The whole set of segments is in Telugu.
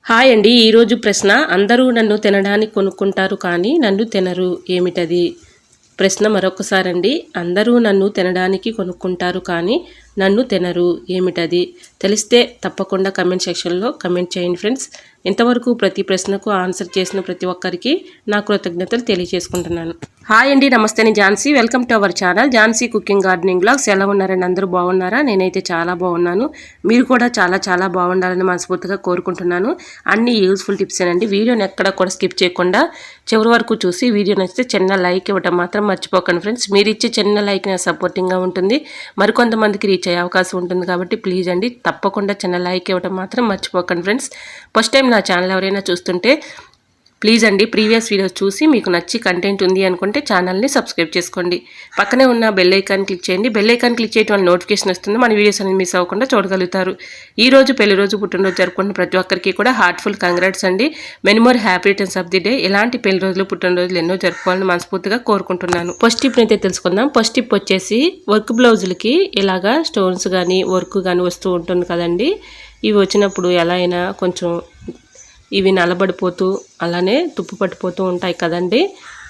హాయ్ అండి. ఈరోజు ప్రశ్న, అందరూ నన్ను తినడానికి కొనుక్కుంటారు కానీ నన్ను తినరు, ఏమిటది? ప్రశ్న మరొకసారండి. అందరూ నన్ను తినడానికి కొనుక్కుంటారు కానీ నన్ను తినరు, ఏమిటది? తెలిస్తే తప్పకుండా కమెంట్ సెక్షన్లో కమెంట్ చేయండి ఫ్రెండ్స్. ఇంతవరకు ప్రతి ప్రశ్నకు ఆన్సర్ చేసిన ప్రతి ఒక్కరికి నా కృతజ్ఞతలు తెలియజేసుకుంటున్నాను. హాయ్ అండి, నమస్తే. నేను Jhansi. Welcome to our channel Jhansi cooking gardening vlogs. ఎలా ఉన్నారండి? అందరూ బాగున్నారా? నేనైతే చాలా బాగున్నాను. మీరు కూడా చాలా చాలా బాగుండాలని మనస్ఫూర్తిగా కోరుకుంటున్నాను. అన్ని యూస్ఫుల్ టిప్సేనండి. వీడియోని ఎక్కడ కూడా స్కిప్ చేయకుండా చివరి వరకు చూసి వీడియో నచ్చితే చిన్న లైక్ ఇవ్వడం మాత్రం మర్చిపోకండి ఫ్రెండ్స్. మీరు ఇచ్చే చిన్న లైక్ నాకు సపోర్టింగ్గా ఉంటుంది, మరికొంతమందికి రీచ్ అయ్యే అవకాశం ఉంటుంది. కాబట్టి ప్లీజ్ అండి, తప్పకుండా చిన్న లైక్ ఇవ్వడం మాత్రం మర్చిపోకండి ఫ్రెండ్స్. ఫస్ట్ టైం నా ఛానల్ ఎవరైనా చూస్తుంటే ప్లీజ్ అండి, ప్రీవియస్ వీడియోస్ చూసి మీకు నచ్చి కంటెంట్ ఉంది అనుకుంటే ఛానల్ని సబ్స్క్రైబ్ చేసుకోండి. పక్కనే ఉన్న బెల్ ఐకాన్ క్లిక్ చేయండి. బెల్ ఐకాన్ క్లిక్ చేయడం వల్ల నోటిఫికేషన్ వస్తుంది. మన వీడియోస్ అనేది మిస్ అవ్వకుండా చూడగలుగుతారు. ఈ రోజు పెళ్లి రోజు, పుట్టినరోజు జరుపుకున్న ప్రతి ఒక్కరికి కూడా హార్ట్ఫుల్ కంగ్రాట్స్ అండి. Many more happy returns of the day. ఇలాంటి పెళ్లి రోజులు, పుట్టినరోజులు ఎన్నో జరుపుకోవాలని మనస్ఫూర్తిగా కోరుకుంటున్నాను. ఫస్ట్ టిప్ అయితే తెలుసుకుందాం. ఫస్ట్ టిప్ వచ్చేసి, వర్క్ బ్లౌజులకి ఇలాగా స్టోన్స్ కానీ వర్క్ కానీ వస్తూ ఉంటుంది కదండి. ఇవి వచ్చినప్పుడు ఎలా అయినా కొంచెం ఇవి నలబడిపోతూ అలానే తుప్పు పట్టిపోతూ ఉంటాయి కదండి.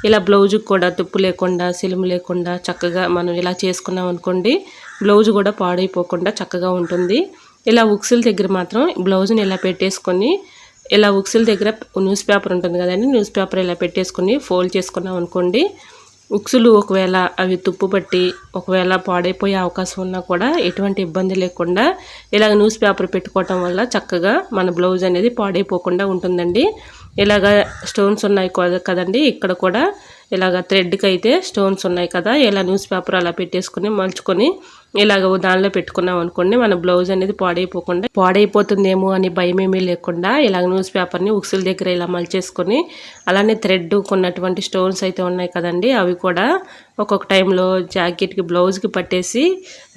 ఇలా బ్లౌజుకి కూడా తుప్పు లేకుండా, సిలుము లేకుండా చక్కగా మనం ఇలా చేసుకున్నాం అనుకోండి, బ్లౌజ్ కూడా పాడైపోకుండా చక్కగా ఉంటుంది. ఇలా ఉక్సుల దగ్గర మాత్రం బ్లౌజ్ని ఇలా పెట్టేసుకొని, ఇలా ఉక్సుల దగ్గర న్యూస్ పేపర్ ఉంటుంది కదండి, న్యూస్ పేపర్ ఇలా పెట్టేసుకొని ఫోల్డ్ చేసుకున్నాం అనుకోండి, ఉక్సులు ఒకవేళ అవి తుప్పు పట్టి ఒకవేళ పాడైపోయే అవకాశం ఉన్నా కూడా ఎటువంటి ఇబ్బంది లేకుండా ఇలాగ న్యూస్ పేపర్ పెట్టుకోవటం వల్ల చక్కగా మన బ్లౌజ్ అనేది పాడైపోకుండా ఉంటుందండి. ఇలాగ స్టోన్స్ ఉన్నాయి కదండి, ఇక్కడ కూడా ఇలాగ థ్రెడ్కి అయితే స్టోన్స్ ఉన్నాయి కదా, ఇలా న్యూస్ పేపర్ అలా పెట్టేసుకుని మలుచుకొని ఇలాగ దానిలో పెట్టుకున్నాం అనుకోండి, మన బ్లౌజ్ అనేది పాడైపోతుందేమో అని భయమేమీ లేకుండా ఇలాగ న్యూస్ పేపర్ని ఉక్సుల దగ్గర ఇలా మలిచేసుకొని, అలానే థ్రెడ్ కొన్నటువంటి స్టోన్స్ అయితే ఉన్నాయి కదండి, అవి కూడా ఒక్కొక్క టైంలో జాకెట్కి బ్లౌజ్కి పట్టేసి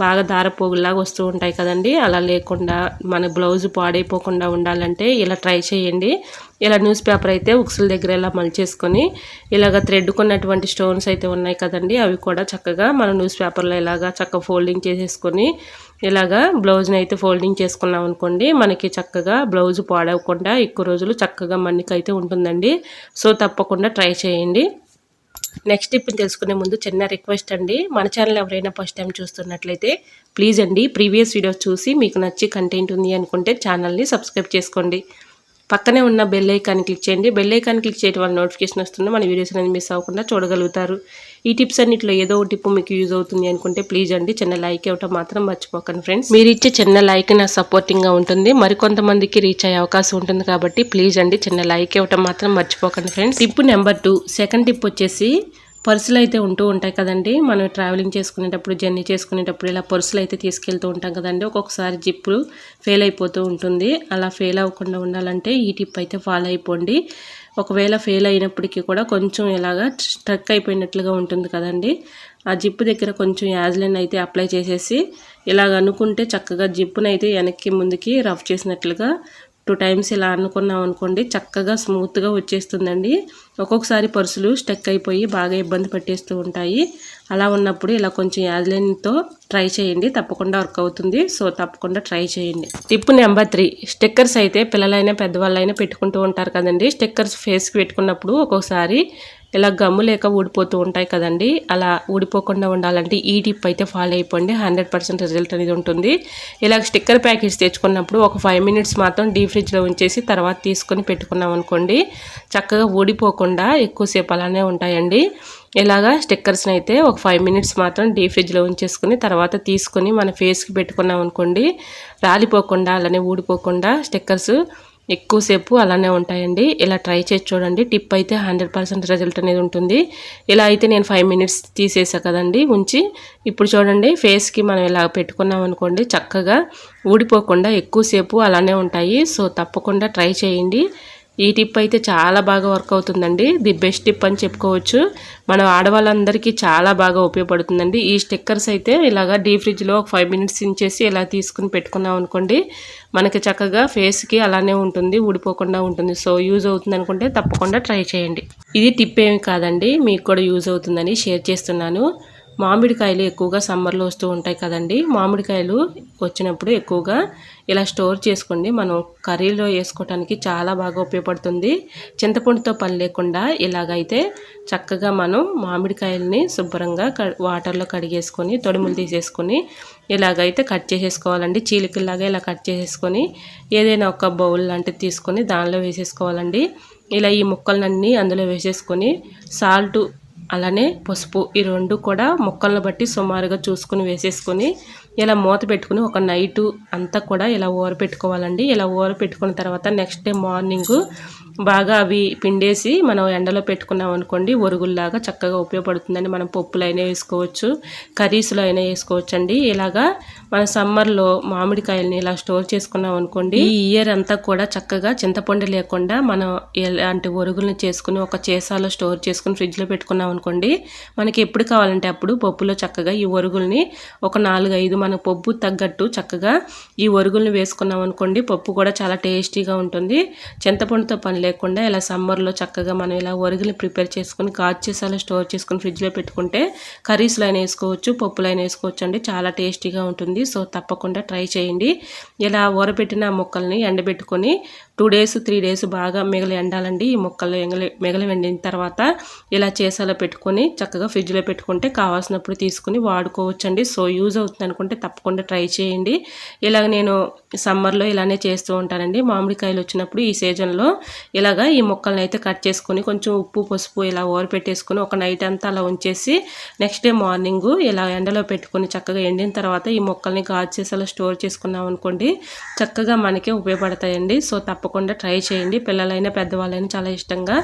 బాగా దారపోగులాగా వస్తూ ఉంటాయి కదండి. అలా లేకుండా మన బ్లౌజ్ పాడైపోకుండా ఉండాలంటే ఇలా ట్రై చేయండి. ఇలా న్యూస్ పేపర్ అయితే ఉక్సుల దగ్గర ఇలా మలిచేసుకొని ఇలాగ థ్రెడ్ కొన్నటువంటి స్టోన్స్ అయితే ఉన్నాయి కదండి, అవి కూడా చక్కగా మన న్యూస్ పేపర్లో ఇలాగా చక్కగా ఫోల్డింగ్ చేసేసుకొని ఇలాగా బ్లౌజ్ని అయితే ఫోల్డింగ్ చేసుకున్నాం అనుకోండి, మనకి చక్కగా బ్లౌజ్ పాడవకుండా ఎక్కువ రోజులు చక్కగా మన్నికైతే ఉంటుందండి. సో తప్పకుండా ట్రై చేయండి. నెక్స్ట్ టిప్ని తెలుసుకునే ముందు చిన్న రిక్వెస్ట్ అండి, మన ఛానల్ ఎవరైనా ఫస్ట్ టైం చూస్తున్నట్లయితే ప్లీజ్ అండి, ప్రీవియస్ వీడియోస్ చూసి మీకు నచ్చి కంటెంట్ ఉంది అనుకుంటే ఛానల్ని సబ్స్క్రైబ్ చేసుకోండి. పక్కనే ఉన్న బెల్ ఐకాన్ క్లిక్ చేయండి. బెల్ ఐకాన్ క్లిక్ చేయడం వల్ల నోటిఫికేషన్ వస్తుంది, మన వీడియోస్ అనేది మిస్ అవ్వకుండా చూడగలుగుతారు. ఈ టిప్స్ అన్నింటిలో ఏదో ఒక టిప్ మీకు యూజ్ అవుతుంది అనుకుంటే ప్లీజ్ అండి చిన్న లైక్ ఇవ్వటం మాత్రం మర్చిపోకండి ఫ్రెండ్స్. మీరు ఇచ్చే చిన్న లైక్ నాకు సపోర్టింగ్గా ఉంటుంది, మరికొంతమందికి రీచ్ అయ్యే అవకాశం ఉంటుంది. కాబట్టి ప్లీజ్ అండి చిన్న లైక్ ఇవ్వటం మాత్రం మర్చిపోకండి friends. Tip number 2, second tip వచ్చేసి, పర్సులు అయితే ఉంటూ ఉంటాయి కదండి, మనం ట్రావెలింగ్ చేసుకునేటప్పుడు, జర్నీ చేసుకునేటప్పుడు ఇలా పర్సులు అయితే తీసుకెళ్తూ ఉంటాం కదండి. ఒక్కొక్కసారి జిప్పు ఫెయిల్ అయిపోతూ ఉంటుంది. అలా ఫెయిల్ అవ్వకుండా ఉండాలంటే ఈ టిప్ అయితే ఫాలో అయిపోండి. ఒకవేళ ఫెయిల్ అయినప్పటికీ కూడా కొంచెం ఇలాగా స్ట్రక్ అయిపోయినట్లుగా ఉంటుంది కదండి, ఆ జిప్పు దగ్గర కొంచెం యాజ్లైన్ అయితే అప్లై చేసేసి ఇలాగ అనుకుంటే చక్కగా జిప్పునైతే వెనక్కి ముందుకి రఫ్ చేసినట్లుగా 2 టైమ్స్ ఇలా అనుకున్నాం అనుకోండి, చక్కగా స్మూత్గా వచ్చేస్తుందండి. ఒక్కొక్కసారి పర్సులు స్టక్ అయిపోయి బాగా ఇబ్బంది పెట్టేస్తూ ఉంటాయి. అలా ఉన్నప్పుడు ఇలా కొంచెం యాజ్లైన్తో ట్రై చేయండి, తప్పకుండా వర్క్ అవుతుంది. సో తప్పకుండా ట్రై చేయండి. టిప్ నెంబర్ 3, స్టిక్కర్స్ అయితే పిల్లలైనా పెద్దవాళ్ళైనా పెట్టుకుంటూ ఉంటారు కదండి. స్టిక్కర్స్ ఫేస్కి పెట్టుకున్నప్పుడు ఒక్కొక్కసారి ఇలా గమ్ము లేక ఊడిపోతూ ఉంటాయి కదండి, అలా ఊడిపోకుండా ఉండాలంటే ఈ టిప్ అయితే ఫాలో అయిపోండి, 100% రిజల్ట్ అనేది ఉంటుంది. ఇలా స్టిక్కర్ ప్యాకెట్స్ తెచ్చుకున్నప్పుడు ఒక 5 మినిట్స్ మాత్రం డీప్ ఫ్రిడ్జ్లో ఉంచేసి తర్వాత తీసుకొని పెట్టుకున్నాం అనుకోండి, చక్కగా ఊడిపోకుండా ఎక్కువసేపు అలానే ఉంటాయండి. ఇలాగా స్టిక్కర్స్ని అయితే ఒక 5 మినిట్స్ మాత్రం డీప్ ఫ్రిడ్జ్లో ఉంచేసుకుని తర్వాత తీసుకొని మన ఫేస్కి పెట్టుకున్నాం అనుకోండి, రాలిపోకుండా అలానే ఊడిపోకుండా స్టిక్కర్స్ ఎక్కువసేపు అలానే ఉంటాయండి. ఇలా ట్రై చేసి చూడండి, టిప్ అయితే 100% రిజల్ట్ అనేది ఉంటుంది. ఇలా అయితే నేను 5 మినిట్స్ తీసేసా కదండి ఉంచి, ఇప్పుడు చూడండి ఫేస్కి మనం ఇలా పెట్టుకున్నాం అనుకోండి, చక్కగా ఊడిపోకుండా ఎక్కువసేపు అలానే ఉంటాయి. సో తప్పకుండా ట్రై చేయండి. ఈ టిప్ అయితే చాలా బాగా వర్క్ అవుతుందండి, ది బెస్ట్ టిప్ అని చెప్పుకోవచ్చు. మన ఆడవాళ్ళందరికీ చాలా బాగా ఉపయోగపడుతుందండి. ఈ స్టిక్కర్స్ అయితే ఇలాగా డీప్ ఫ్రిడ్జ్లో ఒక 5 మినిట్స్ ఉంచేసి ఇలా తీసుకుని పెట్టుకున్నాం అనుకోండి, మనకి చక్కగా ఫేస్కి అలానే ఉంటుంది, ఊడిపోకుండా ఉంటుంది. సో యూజ్ అవుతుంది అనుకుంటే తప్పకుండా ట్రై చేయండి. ఇది టిప్ ఏమి కాదండి, మీకు కూడా యూజ్ అవుతుందని షేర్ చేస్తున్నాను. మామిడికాయలు ఎక్కువగా సమ్మర్లో వస్తూ ఉంటాయి కదండి. మామిడికాయలు వచ్చినప్పుడు ఎక్కువగా ఇలా స్టోర్ చేసుకోండి. మనం కర్రీలో వేసుకోవడానికి చాలా బాగా ఉపయోగపడుతుంది. చింతపండుతో పని లేకుండా ఇలాగైతే చక్కగా మనం మామిడికాయలని శుభ్రంగా వాటర్లో కడిగేసుకొని తొడిములు తీసేసుకొని ఇలాగైతే కట్ చేసేసుకోవాలండి. చీలికల్లాగా ఇలా కట్ చేసేసుకొని ఏదైనా ఒక బౌల్ లాంటిది తీసుకొని దానిలో వేసేసుకోవాలండి. ఇలా ఈ ముక్కలన్నీ అందులో వేసేసుకొని సాల్ట్ అలానే పసుపు ఈ రెండు కూడా ముక్కలను బట్టి సుమారుగా చూసుకుని వేసేసుకొని ఇలా మూత పెట్టుకుని ఒక నైటు అంతా కూడా ఇలా ఊరపెట్టుకోవాలండి. ఇలా ఊరపెట్టుకున్న తర్వాత నెక్స్ట్ డే మార్నింగ్ బాగా అవి పిండేసి మనం ఎండలో పెట్టుకున్నాం అనుకోండి ఒరుగుల్లాగా చక్కగా ఉపయోగపడుతుందండి. మనం పప్పులు అయినా వేసుకోవచ్చు, కర్రీస్లో అయినా వేసుకోవచ్చు అండి. ఇలాగా మన సమ్మర్లో మామిడికాయలని ఇలా స్టోర్ చేసుకున్నాం అనుకోండి ఈ ఇయర్ అంతా కూడా చక్కగా చింతపండు లేకుండా మనం ఇలాంటి ఒరుగుల్ని చేసుకుని ఒక చేసాలో స్టోర్ చేసుకుని ఫ్రిడ్జ్లో పెట్టుకున్నాం అనుకోండి మనకి ఎప్పుడు కావాలంటే అప్పుడు పప్పులో చక్కగా ఈ ఒరుగుల్ని ఒక 4-5 మన పప్పు తగ్గట్టు చక్కగా ఈ ఒరుగుల్ని వేసుకున్నాం అనుకోండి పప్పు కూడా చాలా టేస్టీగా ఉంటుంది. చింతపండుతో పని లేకుండా ఇలా సమ్మర్లో చక్కగా మనం ఇలా ఒరుగుల్ని ప్రిపేర్ చేసుకుని గాజు చేసాలో స్టోర్ చేసుకుని ఫ్రిడ్జ్లో పెట్టుకుంటే కర్రీస్లో అయినా వేసుకోవచ్చు, పప్పులో అయినా వేసుకోవచ్చు అండి. చాలా టేస్టీగా ఉంటుంది. సో తప్పకుండా ట్రై చేయండి. ఇలా ఊరబెట్టిన ముక్కల్ని ఎండబెట్టుకొని 2 days 3 days బాగా మిగలి ఎండాలండి. ఈ ముక్కలు మిగలి ఎండిన తర్వాత ఇలా చేసాలో పెట్టుకొని చక్కగా ఫ్రిడ్జ్లో పెట్టుకుంటే కావాల్సినప్పుడు తీసుకుని వాడుకోవచ్చండి. సో యూజ్ అవుతుంది అనుకుంటే తప్పకుండా ట్రై చేయండి. ఇలాగ నేను సమ్మర్లో ఇలానే చేస్తూ ఉంటానండి. మామిడికాయలు వచ్చినప్పుడు ఈ సీజన్లో ఇలాగ ఈ ముక్కల్ని అయితే కట్ చేసుకొని కొంచెం ఉప్పు పసుపు ఇలా ఊరపెట్టేసుకొని ఒక నైట్ అంతా అలా ఉంచేసి నెక్స్ట్ డే మార్నింగ్ ఇలా ఎండలో పెట్టుకొని చక్కగా ఎండిన తర్వాత ఈ ముక్కల్ని గాజు చేసాలో స్టోర్ చేసుకున్నాం అనుకోండి చక్కగా మనకే ఉపయోగపడతాయండి. సో తప్పకుండా ట్రై చేయండి. పిల్లలైనా పెద్దవాళ్ళైనా చాలా ఇష్టంగా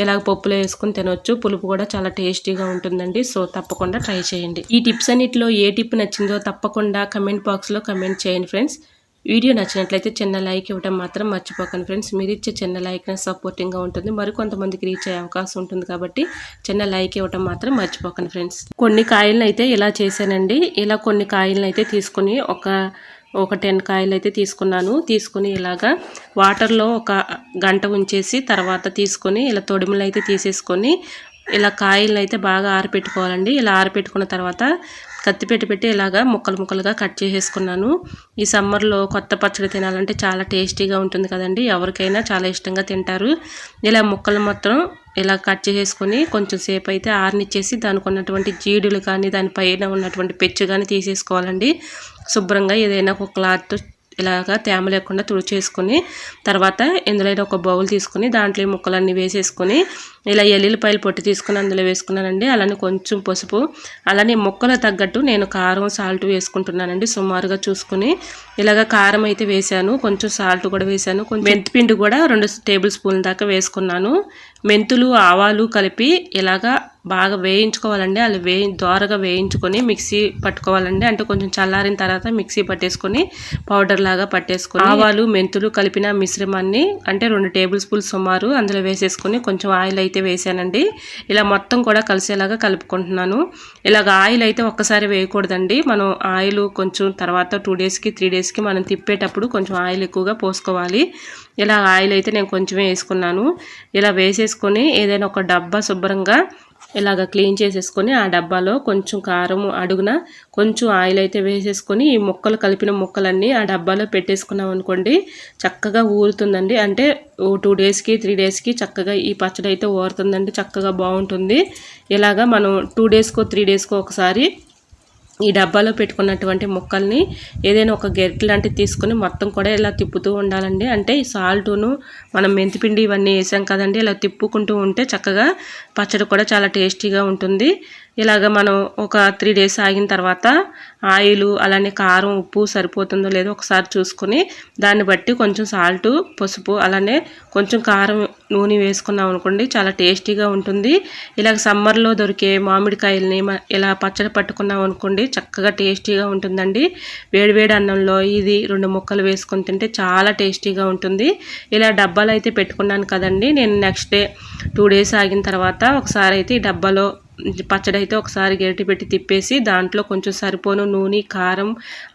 ఇలాగ పప్పులో వేసుకుని తినొచ్చు. పులుపు కూడా చాలా టేస్టీగా ఉంటుందండి. సో తప్పకుండా ట్రై చేయండి. ఈ టిప్స్ అన్నిటిలో ఏ టిప్ నచ్చిందో తప్పకుండా కమెంట్ బాక్స్లో కమెంట్ చేయండి ఫ్రెండ్స్. వీడియో నచ్చినట్లయితే చిన్న లైక్ ఇవ్వడం మాత్రం మర్చిపోకండి ఫ్రెండ్స్. మీరు ఇచ్చే చిన్న లైక్ సపోర్టింగ్గా ఉంటుంది, మరికొంతమందికి రీచ్ అయ్యే అవకాశం ఉంటుంది కాబట్టి చిన్న లైక్ ఇవ్వడం మాత్రం మర్చిపోకండి ఫ్రెండ్స్. కొన్ని కాయలను అయితే ఇలా చేశానండి. ఇలా కొన్ని కాయలను అయితే తీసుకొని ఒక 10 కాయలు అయితే తీసుకుని ఇలాగా వాటర్లో ఒక గంట ఉంచేసి తర్వాత తీసుకొని ఇలా తొడిమలు అయితే తీసేసుకొని ఇలా కాయలను అయితే బాగా ఆరపెట్టుకోవాలండి. ఇలా ఆరపెట్టుకున్న తర్వాత కత్తి పెట్టి ఇలాగా ముక్కలుగా కట్ చేసేసుకున్నాను. ఈ సమ్మర్లో కొత్త పచ్చడి తినాలంటే చాలా టేస్టీగా ఉంటుంది కదండి. ఎవరికైనా చాలా ఇష్టంగా తింటారు. ఇలా ముక్కలు మొత్తం ఇలా కట్ చేసేసుకొని కొంచెం సేపు అయితే ఆరనిచ్చేసి దానికి ఉన్నటువంటి జీడులు కానీ దానిపైన ఉన్నటువంటి పెచ్చు కానీ తీసేసుకోవాలండి. శుభ్రంగా ఏదైనా ఒక క్లాత్ ఇలాగా తేమ లేకుండా తుడిచేసుకొని తర్వాత ఇందులో ఒక బౌల్ తీసుకొని దాంట్లో ముక్కలన్నీ వేసేసుకొని ఇలా ఎల్లుల్లిపాయలు పొట్టు తీసుకుని అందులో వేసుకున్నానండి. అలానే కొంచెం పసుపు అలానే ముక్కలు తగ్గట్టు నేను కారం సాల్ట్ వేసుకుంటున్నానండి. సుమారుగా చూసుకుని ఇలాగ కారం అయితే వేసాను, కొంచెం సాల్ట్ కూడా వేసాను, కొంచెం మెంతిపిండి కూడా 2 టేబుల్ స్పూన్ల దాకా వేసుకున్నాను. మెంతులు ఆవాలు కలిపి ఇలాగా బాగా వేయించుకోవాలండి. అలా దోరగా వేయించుకొని మిక్సీ పట్టుకోవాలండి. అంటే కొంచెం చల్లారిన తర్వాత మిక్సీ పట్టేసుకొని పౌడర్ లాగా పట్టేసుకొని ఆవాలు మెంతులు కలిపిన మిశ్రమాన్ని అంటే 2 టేబుల్ స్పూన్లు సుమారు అందులో వేసేసుకొని కొంచెం ఆయిల్ అయితే వేసానండి. ఇలా మొత్తం కూడా కలిసేలాగా కలుపుకుంటున్నాను. ఇలాగ ఆయిల్ అయితే ఒక్కసారి వేయకూడదండి. మనం ఆయిల్ కొంచెం తర్వాత 2 daysకి 3 daysకి మనం తిప్పేటప్పుడు కొంచెం ఆయిల్ ఎక్కువగా పోసుకోవాలి. ఇలా ఆయిల్ అయితే నేను కొంచెమే వేసుకున్నాను. ఇలా వేసేసుకొని ఏదైనా ఒక డబ్బా శుభ్రంగా ఇలాగ క్లీన్ చేసేసుకొని ఆ డబ్బాలో కొంచెం కారం అడుగున కొంచెం ఆయిల్ అయితే వేసేసుకొని ఈ ముక్కలు కలిపిన ముక్కలన్నీ ఆ డబ్బాలో పెట్టేసుకున్నాం అనుకోండి చక్కగా ఊరుతుందండి. అంటే 2 daysకి 3 daysకి చక్కగా ఈ పచ్చడి అయితే ఊరుతుందండి. చక్కగా బాగుంటుంది. ఇలాగా మనం 2 daysకో 3 daysకో ఒకసారి ఈ డబ్బాలో పెట్టుకున్నటువంటి ముక్కల్ని ఏదైనా ఒక గెరిటె లాంటిది తీసుకొని మొత్తం కూడా ఇలా తిప్పుతూ ఉండాలండి. అంటే ఈ సాల్టును మనం మెంతిపిండి ఇవన్నీ వేసాం కదండి, ఇలా తిప్పుకుంటూ ఉంటే చక్కగా పచ్చడి కూడా చాలా టేస్టీగా ఉంటుంది. ఇలాగ మనం ఒక 3 days ఆగిన తర్వాత ఆయిల్ అలానే కారం ఉప్పు సరిపోతుందో లేదో ఒకసారి చూసుకొని దాన్ని బట్టి కొంచెం సాల్ట్ పసుపు అలానే కొంచెం కారం నూనె వేసుకున్నాం అనుకోండి చాలా టేస్టీగా ఉంటుంది. ఇలాగ సమ్మర్లో దొరికే మామిడికాయల్ని ఇలా పచ్చడి పట్టుకున్నాం అనుకోండి చక్కగా టేస్టీగా ఉంటుందండి. వేడివేడి అన్నంలో ఇది 2 ముక్కలు వేసుకొని తింటే చాలా టేస్టీగా ఉంటుంది. ఇలా డబ్బాలో అయితే పెట్టుకున్నాను కదండి. నేను నెక్స్ట్ డే 2 days ఆగిన తర్వాత ఒకసారి అయితే ఈ డబ్బాలో పచ్చడి అయితే ఒకసారి గరిటె పెట్టి తిప్పేసి దాంట్లో కొంచెం సరిపోను నూనె, కారం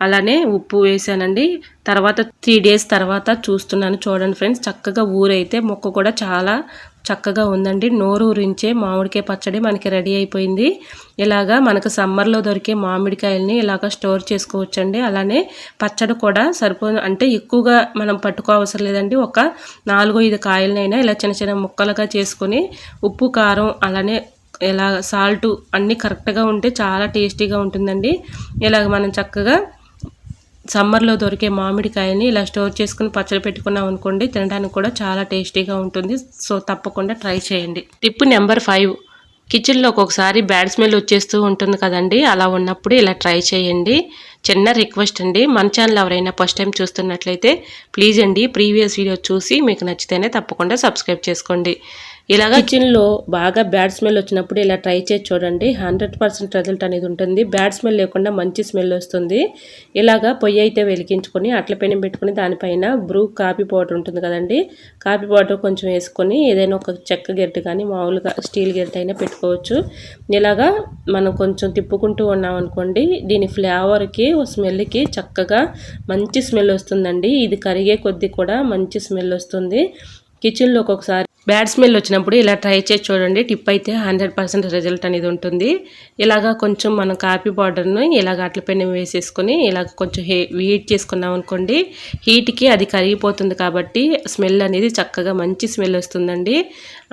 అలానే ఉప్పు వేసానండి. తర్వాత 3 డేస్ తర్వాత చూస్తున్నాను. చూడండి ఫ్రెండ్స్, చక్కగా ఊరైతే మొక్క కూడా చాలా చక్కగా ఉందండి. నోరు ఊరించే మామిడికాయ పచ్చడి మనకి రెడీ అయిపోయింది. ఇలాగా మనకు సమ్మర్లో దొరికే మామిడికాయల్ని ఇలాగ స్టోర్ చేసుకోవచ్చండి. అలానే పచ్చడి కూడా అంటే ఎక్కువగా మనం పట్టుకోవసరం లేదండి. ఒక 4-5 కాయలనైనా ఇలా చిన్న చిన్న ముక్కలుగా చేసుకొని ఉప్పు, కారం అలానే ఇలా సాల్ట్ అన్నీ కరెక్ట్గా ఉంటే చాలా టేస్టీగా ఉంటుందండి. ఇలాగ మనం చక్కగా సమ్మర్లో దొరికే మామిడికాయని ఇలా స్టోర్ చేసుకుని పచ్చడి పెట్టుకున్నాం అనుకోండి, తినడానికి కూడా చాలా టేస్టీగా ఉంటుంది. సో తప్పకుండా ట్రై చేయండి. టిప్ నెంబర్ 5, కిచెన్లో ఒక్కొక్కసారి బ్యాడ్ స్మెల్ వచ్చేస్తూ ఉంటుంది కదండి. అలా ఉన్నప్పుడు ఇలా ట్రై చేయండి. చిన్న రిక్వెస్ట్ అండి, మన ఛానల్ ఎవరైనా ఫస్ట్ టైం చూస్తున్నట్లయితే ప్లీజ్ అండి ప్రీవియస్ వీడియో చూసి మీకు నచ్చితేనే తప్పకుండా సబ్స్క్రైబ్ చేసుకోండి. ఇలాగా కిచెన్లో బాగా బ్యాడ్ స్మెల్ వచ్చినప్పుడు ఇలా ట్రై చేసి చూడండి. 100% రిజల్ట్ అనేది ఉంటుంది. బ్యాడ్ స్మెల్ లేకుండా మంచి స్మెల్ వస్తుంది. ఇలాగా పొయ్యి అయితే వెలిగించుకొని అట్ల పెనం పెట్టుకుని దానిపైన బ్రూ కాఫీ పౌడర్ ఉంటుంది కదండి, కాఫీ పౌడర్ కొంచెం వేసుకొని ఏదైనా ఒక చెక్క గెరిటె కానీ మామూలుగా స్టీల్ గెరిటె అయినా పెట్టుకోవచ్చు. ఇలాగా మనం కొంచెం తిప్పుకుంటూ ఉన్నాం అనుకోండి, దీని ఫ్లేవర్కి స్మెల్కి చక్కగా మంచి స్మెల్ వస్తుందండి. ఇది కరిగే కొద్దీ కూడా మంచి స్మెల్ వస్తుంది. కిచెన్లో ఒక్కొక్కసారి బ్యాడ్ స్మెల్ వచ్చినప్పుడు ఇలా ట్రై చేసి చూడండి. టిప్ అయితే 100% రిజల్ట్ అనేది ఉంటుంది. ఇలాగా కొంచెం మనం కాఫీ పౌడర్ను ఇలాగ అట్ల పెనం వేసేసుకొని ఇలాగ కొంచెం హీట్ చేసుకున్నాం అనుకోండి, హీట్కి అది కరిగిపోతుంది కాబట్టి స్మెల్ అనేది చక్కగా మంచి స్మెల్ వస్తుందండి.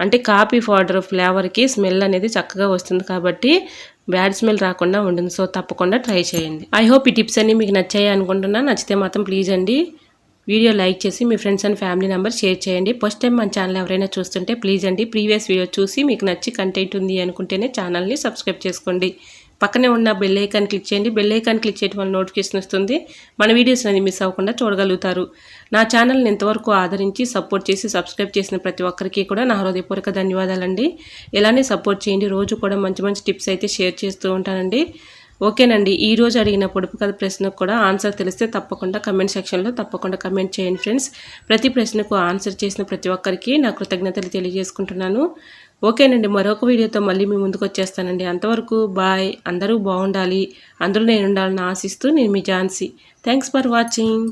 అంటే కాఫీ పౌడర్ ఫ్లేవర్కి స్మెల్ అనేది చక్కగా వస్తుంది కాబట్టి బ్యాడ్ స్మెల్ రాకుండా ఉంటుంది. సో తప్పకుండా ట్రై చేయండి. ఐ హోప్ ఈ టిప్స్ అన్నీ మీకు నచ్చాయి అనుకుంటున్నా. నచ్చితే మాత్రం ప్లీజ్ అండి వీడియో లైక్ చేసి మీ friends and family members share చేయండి. ఫస్ట్ టైం మన ఛానల్ ఎవరైనా చూస్తుంటే ప్లీజ్ అండి ప్రీవియస్ వీడియో చూసి మీకు నచ్చి కంటెంట్ ఉంది అనుకుంటేనే ఛానల్ని సబ్స్క్రైబ్ చేసుకోండి. పక్కనే ఉన్న బెల్ ఐకాన్ క్లిక్ చేయండి. బెల్ ఐకాన్ క్లిక్ చేయడం వల్ల నోటిఫికేషన్ వస్తుంది. మన వీడియోస్ అనేది మిస్ అవ్వకుండా చూడగలుగుతారు. నా ఛానల్ని ఎంతవరకు ఆదరించి సపోర్ట్ చేసి సబ్స్క్రైబ్ చేసిన ప్రతి ఒక్కరికి కూడా నా హృదయపూర్వక ధన్యవాదాలండి. ఇలానే సపోర్ట్ చేయండి. రోజు కూడా మంచి మంచి టిప్స్ అయితే షేర్ చేస్తూ ఉంటానండి. ఓకేనండి, ఈరోజు అడిగిన పొడుపు కథ ప్రశ్నకు కూడా ఆన్సర్ తెలిస్తే తప్పకుండా కమెంట్ సెక్షన్లో తప్పకుండా కమెంట్ చేయండి ఫ్రెండ్స్. ప్రతి ప్రశ్నకు ఆన్సర్ చేసిన ప్రతి ఒక్కరికి నా కృతజ్ఞతలు తెలియజేసుకుంటున్నాను. ఓకేనండి, మరొక వీడియోతో మళ్ళీ మీ ముందుకు వచ్చేస్తానండి. అంతవరకు బాయ్. అందరూ బాగుండాలి, అందరూ నేను ఉండాలని ఆశిస్తూ నేను మీ ఝాన్సీ. Thanks for watching.